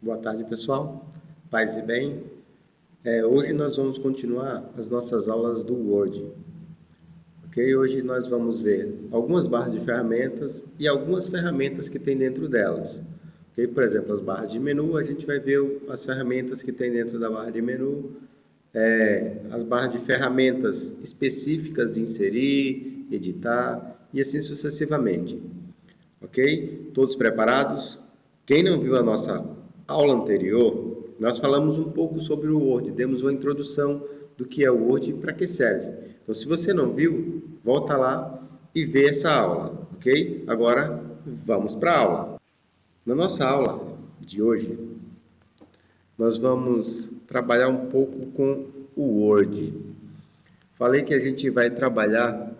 Boa tarde, pessoal. Paz e bem. Hoje nós vamos continuar as nossas aulas do Word. Ok? Hoje nós vamos ver algumas barras de ferramentas e algumas ferramentas que tem dentro delas. Ok? Por exemplo, as barras de menu, a gente vai ver as ferramentas que tem dentro da barra de menu, as barras de ferramentas específicas de inserir, editar e assim sucessivamente. Ok? Todos preparados? Quem não viu a nossa aula anterior, nós falamos um pouco sobre o Word, demos uma introdução do que é o Word e para que serve. Então, se você não viu, volta lá e vê essa aula, ok? Agora, vamos para a aula. Na nossa aula de hoje, nós vamos trabalhar um pouco com o Word. Falei que a gente vai trabalhar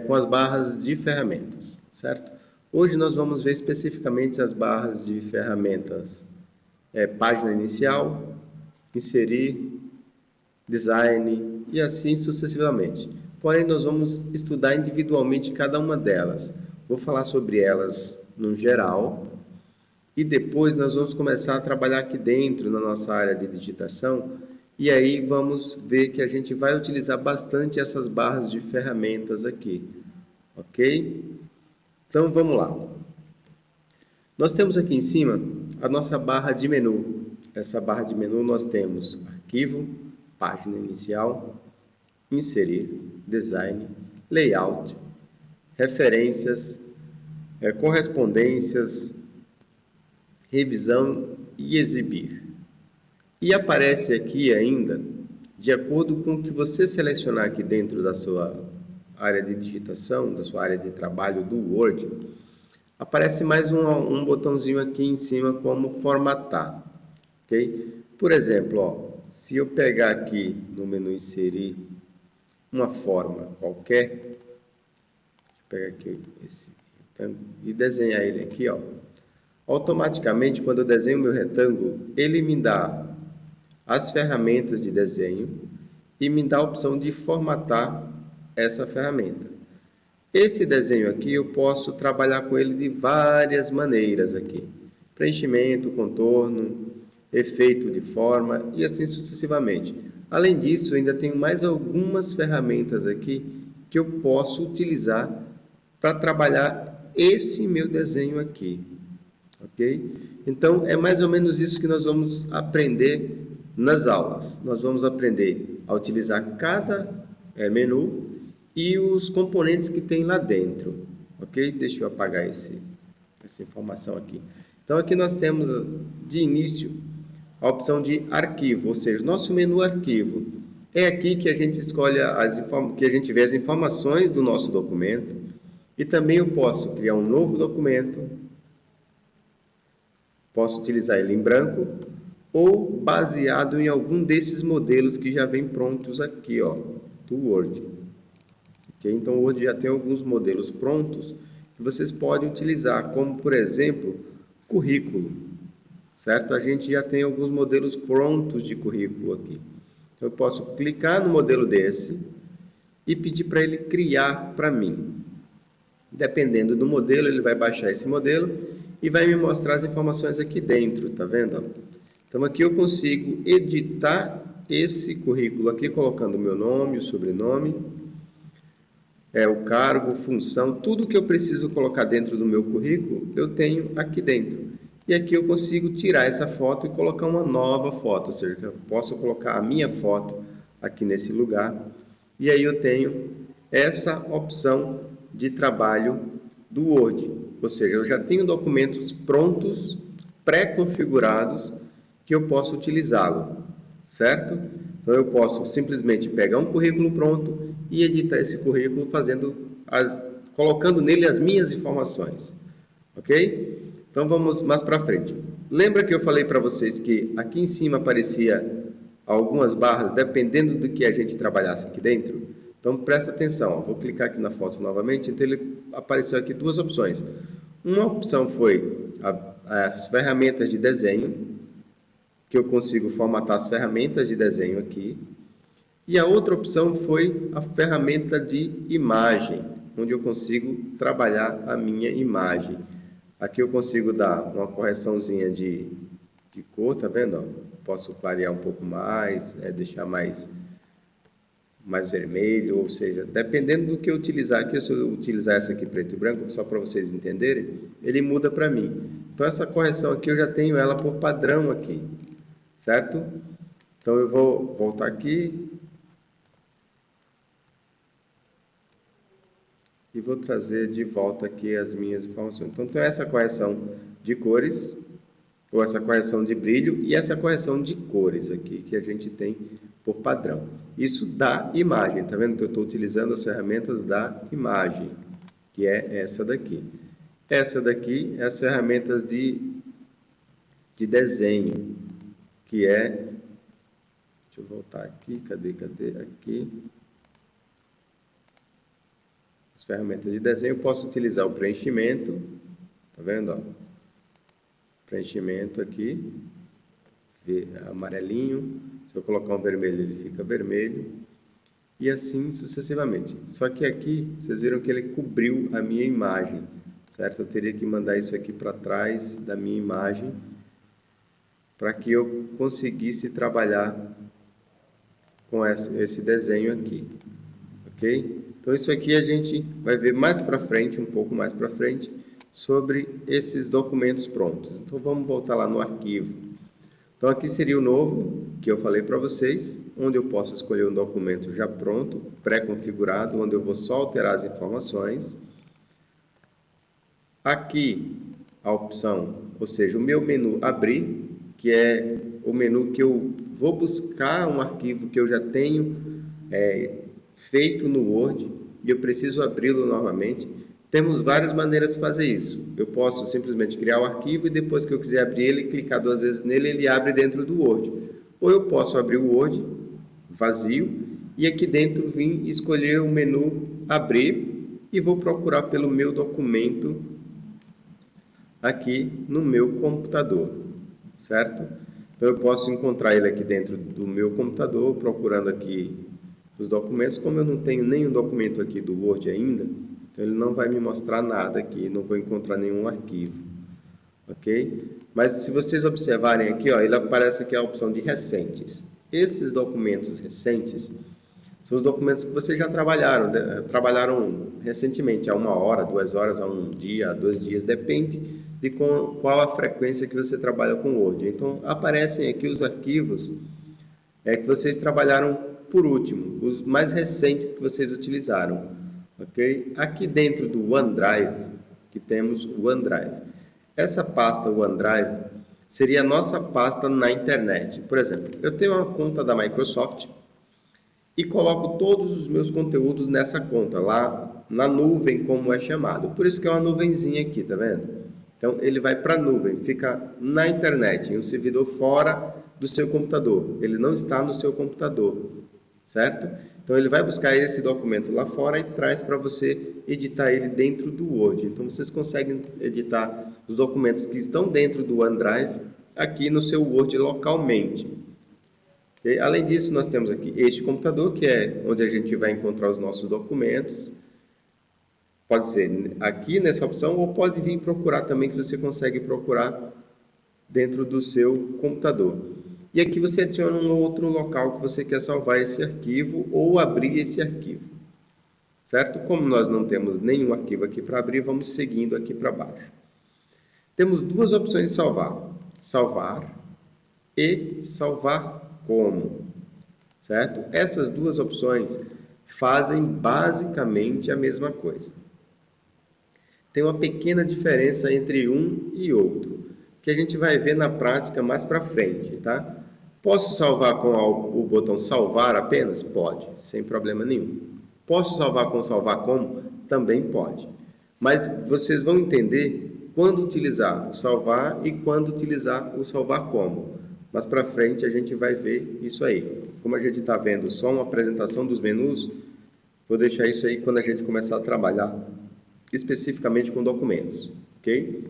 com as barras de ferramentas, certo? Hoje nós vamos ver especificamente as barras de ferramentas, página inicial, inserir, design e assim sucessivamente. Porém, nós vamos estudar individualmente cada uma delas. Vou falar sobre elas no geral e depois nós vamos começar a trabalhar aqui dentro na nossa área de digitação e aí vamos ver que a gente vai utilizar bastante essas barras de ferramentas aqui, ok? Então vamos lá. Nós temos aqui em cima a nossa barra de menu. Essa barra de menu nós temos arquivo, página inicial, inserir, design, layout, referências, correspondências, revisão e exibir. E aparece aqui ainda, de acordo com o que você selecionar aqui dentro da sua área de digitação, da sua área de trabalho do Word, aparece mais um botãozinho aqui em cima como formatar, ok? Por exemplo, ó, se eu pegar aqui no menu inserir uma forma qualquer, deixa eu pegar aqui esse retângulo e desenhar ele aqui, ó. Automaticamente, quando eu desenho o meu retângulo, ele me dá as ferramentas de desenho e me dá a opção de formatar essa ferramenta. Esse desenho aqui eu posso trabalhar com ele de várias maneiras aqui. Preenchimento, contorno, efeito de forma e assim sucessivamente. Além disso, ainda tenho mais algumas ferramentas aqui que eu posso utilizar para trabalhar esse meu desenho aqui. Ok? Então, é mais ou menos isso que nós vamos aprender nas aulas. Nós vamos aprender a utilizar cada menu e os componentes que tem lá dentro. Ok? Deixa eu apagar essa informação aqui. Então, aqui nós temos de início a opção de arquivo, ou seja, nosso menu arquivo. É aqui que a gente escolhe que a gente vê as informações do nosso documento e também eu posso criar um novo documento, posso utilizar ele em branco ou baseado em algum desses modelos que já vem prontos aqui, ó, do Word. Okay? Então, o Word já tem alguns modelos prontos que vocês podem utilizar, como, por exemplo, currículo. Certo? A gente já tem alguns modelos prontos de currículo aqui. Então, eu posso clicar no modelo desse e pedir para ele criar para mim. Dependendo do modelo, ele vai baixar esse modelo e vai me mostrar as informações aqui dentro, tá vendo? Então, aqui eu consigo editar esse currículo aqui, colocando o meu nome, o sobrenome, o cargo, função, tudo que eu preciso colocar dentro do meu currículo, eu tenho aqui dentro. E aqui eu consigo tirar essa foto e colocar uma nova foto, ou seja, eu posso colocar a minha foto aqui nesse lugar. E aí eu tenho essa opção de trabalho do Word, ou seja, eu já tenho documentos prontos, pré-configurados, que eu posso utilizá-lo, certo? Então eu posso simplesmente pegar um currículo pronto e editar esse currículo colocando nele as minhas informações, ok? Então vamos mais para frente. Lembra que eu falei para vocês que aqui em cima aparecia algumas barras dependendo do que a gente trabalhasse aqui dentro? Então presta atenção, ó. Vou clicar aqui na foto novamente, então ele apareceu aqui duas opções. Uma opção foi as ferramentas de desenho, que eu consigo formatar as ferramentas de desenho aqui. E a outra opção foi a ferramenta de imagem, onde eu consigo trabalhar a minha imagem. Aqui eu consigo dar uma correçãozinha de cor, tá vendo? Ó? Posso clarear um pouco mais, deixar mais vermelho, ou seja, dependendo do que eu utilizar aqui, se eu utilizar essa aqui preto e branco, só para vocês entenderem, ele muda para mim. Então essa correção aqui eu já tenho ela por padrão aqui, certo? Então eu vou voltar aqui e vou trazer de volta aqui as minhas informações. Então tem essa correção de cores, ou essa correção de brilho e essa correção de cores aqui que a gente tem por padrão. Isso dá imagem, tá vendo que eu estou utilizando as ferramentas da imagem, que é essa daqui. Essa daqui é as ferramentas de desenho, que é, deixa eu voltar aqui, cadê aqui? As ferramentas de desenho, eu posso utilizar o preenchimento, tá vendo, ó? Preenchimento aqui, amarelinho, se eu colocar um vermelho ele fica vermelho, e assim sucessivamente. Só que aqui, vocês viram que ele cobriu a minha imagem, certo? Eu teria que mandar isso aqui para trás da minha imagem, para que eu conseguisse trabalhar com esse desenho aqui, ok? Então isso aqui a gente vai ver mais para frente, um pouco mais para frente, sobre esses documentos prontos. Então vamos voltar lá no arquivo. Então aqui seria o novo, que eu falei para vocês, onde eu posso escolher um documento já pronto, pré-configurado, onde eu vou só alterar as informações. Aqui a opção, ou seja, o meu menu abrir, que é o menu que eu vou buscar um arquivo que eu já tenho feito no Word e eu preciso abri-lo novamente. Temos várias maneiras de fazer isso. Eu posso simplesmente criar o arquivo e depois que eu quiser abrir ele, clicar 2 vezes nele, ele abre dentro do Word. Ou eu posso abrir o Word vazio e aqui dentro vir escolher o menu abrir e vou procurar pelo meu documento aqui no meu computador, certo? Então eu posso encontrar ele aqui dentro do meu computador, procurando aqui os documentos. Como eu não tenho nenhum documento aqui do Word ainda, então ele não vai me mostrar nada aqui, não vou encontrar nenhum arquivo, ok? Mas se vocês observarem aqui, ó, ele aparece aqui a opção de recentes. Esses documentos recentes são os documentos que vocês já trabalharam recentemente, há 1 hora, 2 horas, há 1 dia, há 2 dias, depende de qual a frequência que você trabalha com o Word. Então aparecem aqui os arquivos que vocês trabalharam por último, os mais recentes que vocês utilizaram. Okay? Aqui dentro do OneDrive, que temos o OneDrive. Essa pasta OneDrive seria a nossa pasta na internet. Por exemplo, eu tenho uma conta da Microsoft e coloco todos os meus conteúdos nessa conta, lá na nuvem, como é chamado. Por isso que é uma nuvenzinha aqui, tá vendo? Então, ele vai para a nuvem, fica na internet, em um servidor fora do seu computador. Ele não está no seu computador, certo? Então, ele vai buscar esse documento lá fora e traz para você editar ele dentro do Word. Então, vocês conseguem editar os documentos que estão dentro do OneDrive aqui no seu Word localmente. E, além disso, nós temos aqui este computador, que é onde a gente vai encontrar os nossos documentos. Pode ser aqui nessa opção ou pode vir procurar também, que você consegue procurar dentro do seu computador. E aqui você adiciona um outro local que você quer salvar esse arquivo ou abrir esse arquivo, certo? Como nós não temos nenhum arquivo aqui para abrir, vamos seguindo aqui para baixo. Temos 2 opções de salvar: salvar e salvar como, certo? Essas 2 opções fazem basicamente a mesma coisa. Tem uma pequena diferença entre um e outro, que a gente vai ver na prática mais para frente, tá? Posso salvar com o botão salvar apenas? Pode, sem problema nenhum. Posso salvar com salvar como? Também pode. Mas vocês vão entender quando utilizar o salvar e quando utilizar o salvar como. Mas para frente a gente vai ver isso aí. Como a gente está vendo só uma apresentação dos menus, vou deixar isso aí quando a gente começar a trabalhar especificamente com documentos, ok?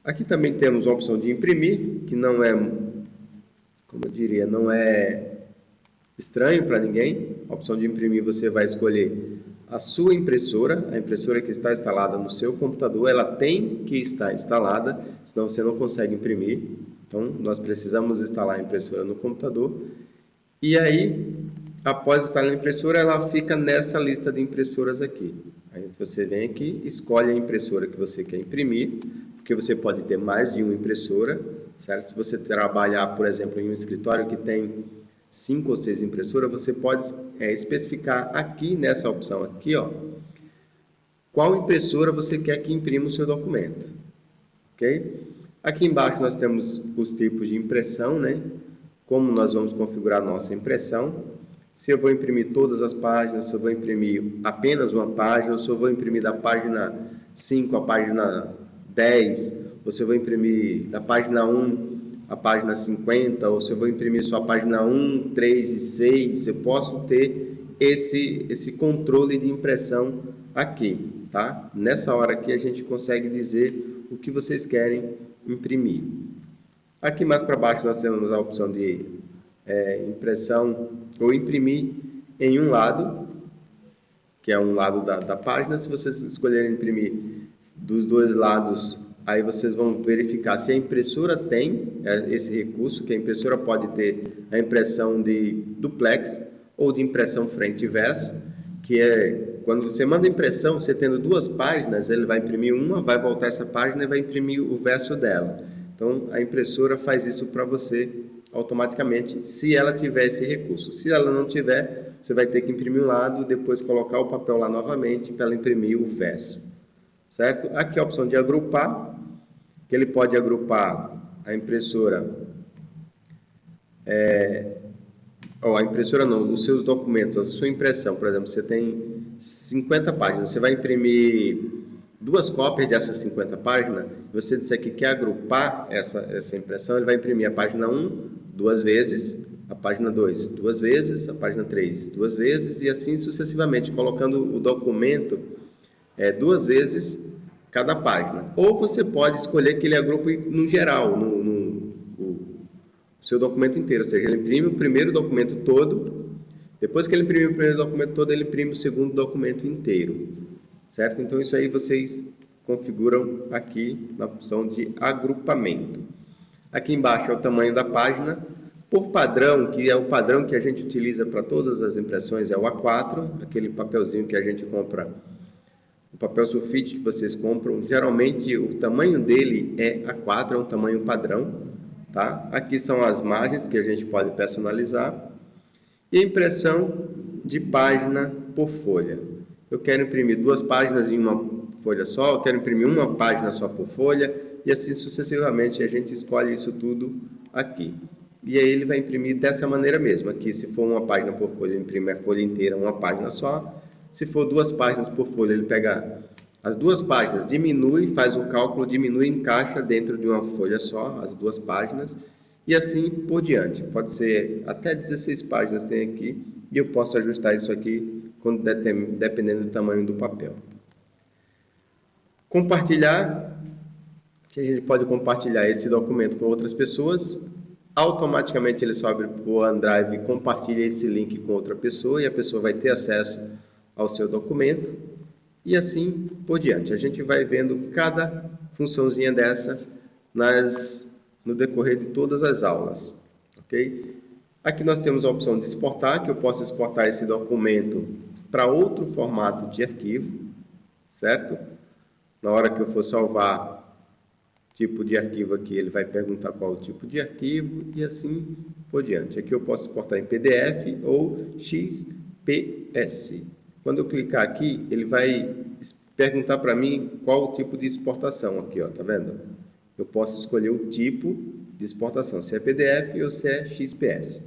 Aqui também temos a opção de imprimir, que não é, como eu diria, não é estranho para ninguém. A opção de imprimir, você vai escolher a sua impressora, a impressora que está instalada no seu computador, ela tem que estar instalada, senão você não consegue imprimir. Então, nós precisamos instalar a impressora no computador. E aí, após instalar a impressora, ela fica nessa lista de impressoras aqui. Aí você vem aqui, escolhe a impressora que você quer imprimir, porque você pode ter mais de uma impressora, certo? Se você trabalhar, por exemplo, em um escritório que tem 5 ou 6 impressoras, você pode especificar aqui nessa opção aqui, ó, qual impressora você quer que imprima o seu documento, ok? Aqui embaixo nós temos os tipos de impressão, né? Como nós vamos configurar a nossa impressão. Se eu vou imprimir todas as páginas, se eu vou imprimir apenas uma página, se eu vou imprimir da página 5 à página 10, ou se eu vou imprimir da página 1 à página 50, ou se eu vou imprimir só a página 1, 3 e 6, eu posso ter esse controle de impressão aqui, tá? Nessa hora aqui a gente consegue dizer o que vocês querem imprimir. Aqui mais para baixo nós temos a opção de impressão ou imprimir em um lado, que é um lado da página. Se vocês escolherem imprimir dos dois lados, aí vocês vão verificar se a impressora tem esse recurso, que a impressora pode ter a impressão de duplex ou de impressão frente e verso, que é quando você manda impressão, você tendo duas páginas, ele vai imprimir uma, vai voltar essa página e vai imprimir o verso dela. Então, a impressora faz isso para você automaticamente, se ela tiver esse recurso. Se ela não tiver, você vai ter que imprimir um lado, depois colocar o papel lá novamente para ela imprimir o verso. Certo? Aqui a opção de agrupar, que ele pode agrupar a impressora, a impressora não, os seus documentos, a sua impressão. Por exemplo, você tem 50 páginas, você vai imprimir 2 cópias dessas 50 páginas, você disser que quer agrupar essa impressão, ele vai imprimir a página 1 2 vezes, a página 2 2 vezes, a página 3 2 vezes e assim sucessivamente, colocando o documento 2 vezes cada página. Ou você pode escolher que ele agrupe no geral, no seu documento inteiro, ou seja, ele imprime o primeiro documento todo, depois que ele imprime o primeiro documento todo, ele imprime o segundo documento inteiro. Certo? Então, isso aí vocês configuram aqui na opção de agrupamento. Aqui embaixo é o tamanho da página. Por padrão, que é o padrão que a gente utiliza para todas as impressões, é o A4, aquele papelzinho que a gente compra, o papel sulfite que vocês compram. Geralmente, o tamanho dele é A4, é um tamanho padrão. Tá? Aqui são as margens que a gente pode personalizar. E a impressão de página por folha. Eu quero imprimir 2 páginas em uma folha só, eu quero imprimir uma página só por folha, e assim sucessivamente a gente escolhe isso tudo aqui. E aí ele vai imprimir dessa maneira mesmo. Aqui, se for uma página por folha, ele imprime a folha inteira, uma página só. Se for 2 páginas por folha, ele pega as 2 páginas, diminui, faz um cálculo, diminui e encaixa dentro de uma folha só, as 2 páginas, e assim por diante. Pode ser até 16 páginas tem aqui, e eu posso ajustar isso aqui dependendo do tamanho do papel. Compartilhar, que a gente pode compartilhar esse documento com outras pessoas. Automaticamente ele sobe para o OneDrive e compartilha esse link com outra pessoa, e a pessoa vai ter acesso ao seu documento, e assim por diante. A gente vai vendo cada funçãozinha dessa no decorrer de todas as aulas. Ok? Aqui nós temos a opção de exportar, que eu posso exportar esse documento para outro formato de arquivo, certo? Na hora que eu for salvar tipo de arquivo aqui, ele vai perguntar qual o tipo de arquivo e assim por diante. Aqui eu posso exportar em PDF ou XPS. Quando eu clicar aqui, ele vai perguntar para mim qual o tipo de exportação aqui, ó, tá vendo? Eu posso escolher o tipo de exportação, se é PDF ou se é XPS.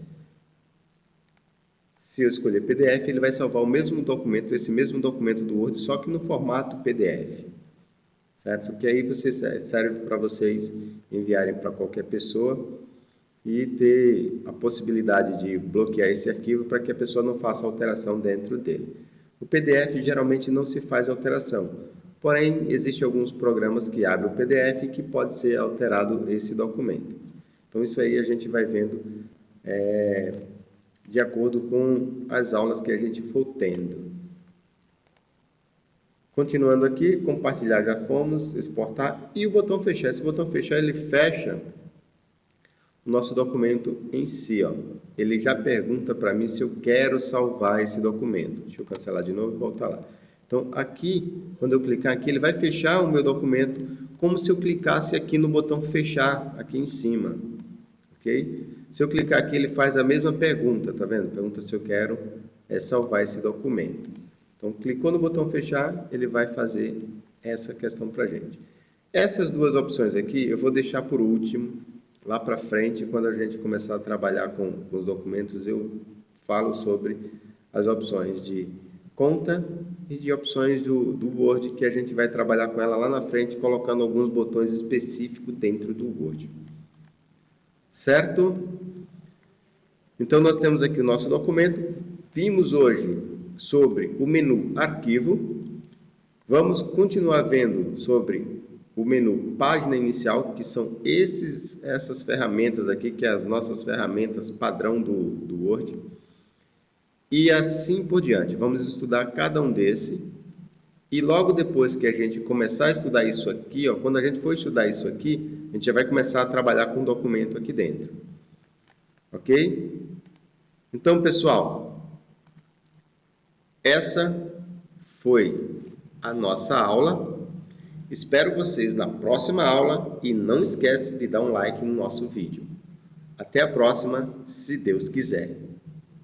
Se eu escolher PDF, ele vai salvar o mesmo documento, esse mesmo documento do Word, só que no formato PDF. Certo? Que aí serve para vocês enviarem para qualquer pessoa e ter a possibilidade de bloquear esse arquivo para que a pessoa não faça alteração dentro dele. O PDF geralmente não se faz alteração, porém existem alguns programas que abrem o PDF que pode ser alterado esse documento. Então isso aí a gente vai vendo de acordo com as aulas que a gente for tendo. Continuando aqui, compartilhar já fomos, exportar e o botão fechar. Esse botão fechar, ele fecha o nosso documento em si, ó. Ele já pergunta para mim se eu quero salvar esse documento. Deixa eu cancelar de novo e voltar lá. Então, aqui, quando eu clicar aqui, ele vai fechar o meu documento como se eu clicasse aqui no botão fechar, aqui em cima. Ok? Se eu clicar aqui, ele faz a mesma pergunta, tá vendo? Pergunta se eu quero salvar esse documento. Então, clicou no botão fechar, ele vai fazer essa questão para a gente. Essas duas opções aqui, eu vou deixar por último, lá para frente, quando a gente começar a trabalhar com os documentos, eu falo sobre as opções de conta e de opções do Word, que a gente vai trabalhar com ela lá na frente, colocando alguns botões específicos dentro do Word. Certo? Então, nós temos aqui o nosso documento. Vimos hoje sobre o menu Arquivo. Vamos continuar vendo sobre o menu Página Inicial, que são essas ferramentas aqui, que é as nossas ferramentas padrão do Word. E assim por diante. Vamos estudar cada um desse. E logo depois que a gente começar a estudar isso aqui, ó, quando a gente for estudar isso aqui, a gente já vai começar a trabalhar com o documento aqui dentro. Ok? Então, pessoal, essa foi a nossa aula. Espero vocês na próxima aula e não esquece de dar um like no nosso vídeo. Até a próxima, se Deus quiser.